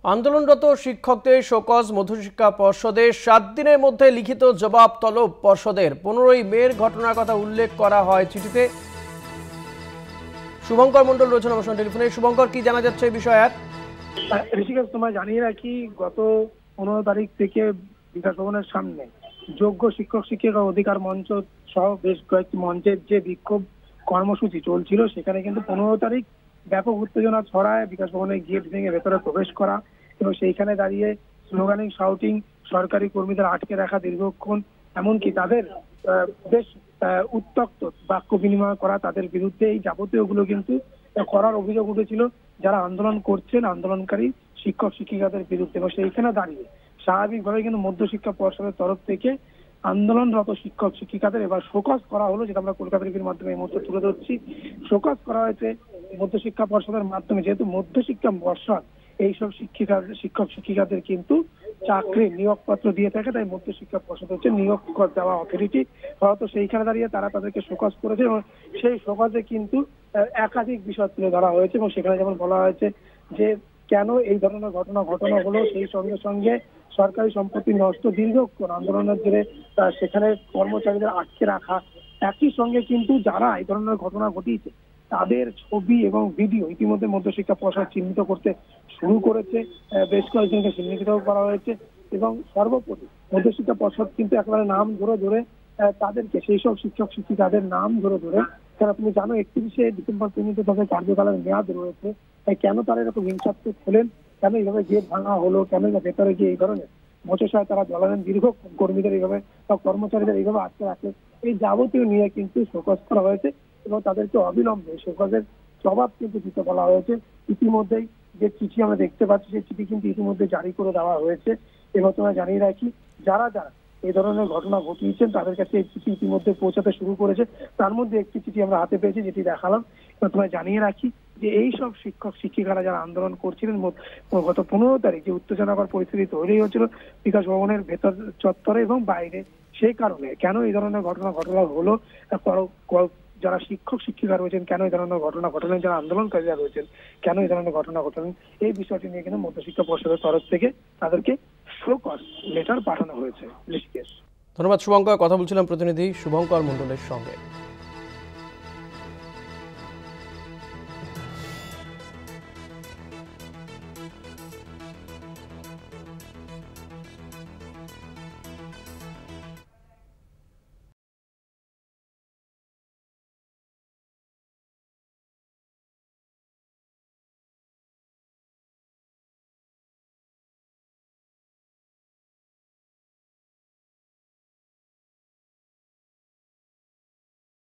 আন্দোলনরত শিক্ষকদের শোকজ মধ্যশিক্ষা পর্ষদে 7 দিনের মধ্যে লিখিত জবাব তলব পর্ষদের। 15ই মের ঘটনার কথা উল্লেখ করা হয় চিঠিতে। শুভঙ্কর মণ্ডল রয়েছেন আমার সঙ্গে টেলিফোনে। শুভঙ্কর, কি জানা যাচ্ছে এই বিষয়ে? ঋষিকেশ, তোমায় জানিয়ে রাখি, গত 15 তারিখ থেকে বিকাশ ভবনের সামনে যোগ্য শিক্ষক শিক্ষিকা অধিকার মঞ্চ সহ বেশ কয়েকটি মঞ্চের যে বিক্ষোভ কর্মসূচি চলছিল, সেখানে কিন্তু 15 তারিখ ব্যাপক উত্তেজনা ছড়ায়। বিকাশ ভবনের গেট ভেঙে ভেতরে প্রবেশ করা এবং সেইখানে দাঁড়িয়ে স্লোগানিং, শাউটিং, সরকারি কর্মীদের আটকে রাখা দীর্ঘক্ষণ, এমনকি তাদের বেশ উত্তক্ত বাক্য বিনিময় করা, তাদের বিরুদ্ধে এই যাবতীয়গুলো কিন্তু করার অভিযোগ উঠেছিল যারা আন্দোলন করছেন, আন্দোলনকারী শিক্ষক শিক্ষিকাদের বিরুদ্ধে। এবং সেইখানে দাঁড়িয়ে স্বাভাবিকভাবে কিন্তু মধ্যশিক্ষা পর্ষদের তরফ থেকে আন্দোলনরত শিক্ষক শিক্ষিকাদের এবার শোকজ করা হলো, যেটা আমরা কলকাতা টিভির মাধ্যমে এই মুহূর্তে তুলে ধরছি। শোকজ করা হয়েছে মধ্যশিক্ষা পর্ষদের মাধ্যমে, যেহেতু মধ্যশিক্ষা পর্ষদ এইসব শিক্ষক শিক্ষিকাদের কিন্তু চাকরি নিয়োগপত্র দিয়ে থাকে, তাই মধ্যশিক্ষা পর্ষদ হচ্ছে নিয়োগ দেওয়া অথরিটি। হয়তো সেইখানে দাঁড়িয়ে তারা তাদেরকে শোকজ করেছে এবং সেই শোকজে কিন্তু একাধিক বিষয় তুলে ধরা হয়েছে এবং সেখানে যেমন বলা হয়েছে যে কেন এই ধরনের ঘটনা হলো, সেই সঙ্গে সঙ্গে সরকারি সম্পত্তি নষ্ট, দীর্ঘক্ষণ আন্দোলনের জেরে সেখানে কর্মচারীদের আটকে রাখা, একই সঙ্গে কিন্তু যারা এই ধরনের ঘটনা ঘটিয়েছে তাদের ছবি এবং ভিডিও ইতিমধ্যে মধ্যশিক্ষা পর্ষদ চিহ্নিত করতে শুরু করেছে। বেশ কয়েকজনকে চিহ্নিত করা হয়েছে এবং সর্বোপরি মধ্যশিক্ষা পর্ষদ কিন্তু একেবারে নাম ধরে ধরে তাদেরকে, সেই সব শিক্ষক শিক্ষিকাদের নাম ধরে ধরে, কারণ তুমি জানো 31শে ডিসেম্বর পর্যন্ত তাদের কার্যকালের মেয়াদ রয়েছে, তাই কেন তারা এরকম হিংসাত্মক হলেন, কেন এইভাবে গেট ভাঙা হলো, কেন ভেতরে গিয়ে এই ধরনের বচসায় তারা জ্বলালেন, দীর্ঘ কর্মীদের এইভাবে বা কর্মচারীদের এইভাবে আটকে রাখে, এই যাবতীয় নিয়ে কিন্তু শোকজ করা হয়েছে এবং তাদেরকে অবিলম্বে শোকজের জবাব কিন্তু দিতে বলা হয়েছে। ইতিমধ্যেই যে চিঠি আমরা দেখতে পাচ্ছি, সেই চিঠি কিন্তু ইতিমধ্যে জারি করে দেওয়া হয়েছে এবং তোমরা জানিয়ে রাখি, যারা যারা এই ধরনের ঘটনা ঘটিয়েছেন তাদের কাছে এই চিঠি ইতিমধ্যে পৌঁছাতে শুরু করেছে। তার মধ্যে একটি চিঠি আমরা হাতে পেয়েছি, যেটি দেখালাম। তোমায় জানিয়ে রাখি যে এই সব শিক্ষক শিক্ষিকারা যারা আন্দোলন করছিলেন, গত 15 তারিখ যে উত্তেজনাকর পরিস্থিতি তৈরি হয়েছিল বিকাশ ভবনের ভেতর চত্বরে এবং বাইরে, সেই কারণে কেন এই ধরনের ঘটনা হলো, যারা শিক্ষক শিক্ষিকা রয়েছেন কেন এই ধরনের ঘটনা ঘটালেন, যারা আন্দোলনকারীরা রয়েছেন কেন এই ধরনের ঘটনা ঘটালেন, এই বিষয়টি নিয়ে কিন্তু মধ্যশিক্ষা পর্ষদের তরফ থেকে তাদেরকে শোকজ লেটার পাঠানো হয়েছে। ধন্যবাদ শুভঙ্কর। কথা বলছিলাম প্রতিনিধি শুভঙ্কর মণ্ডলের সঙ্গে।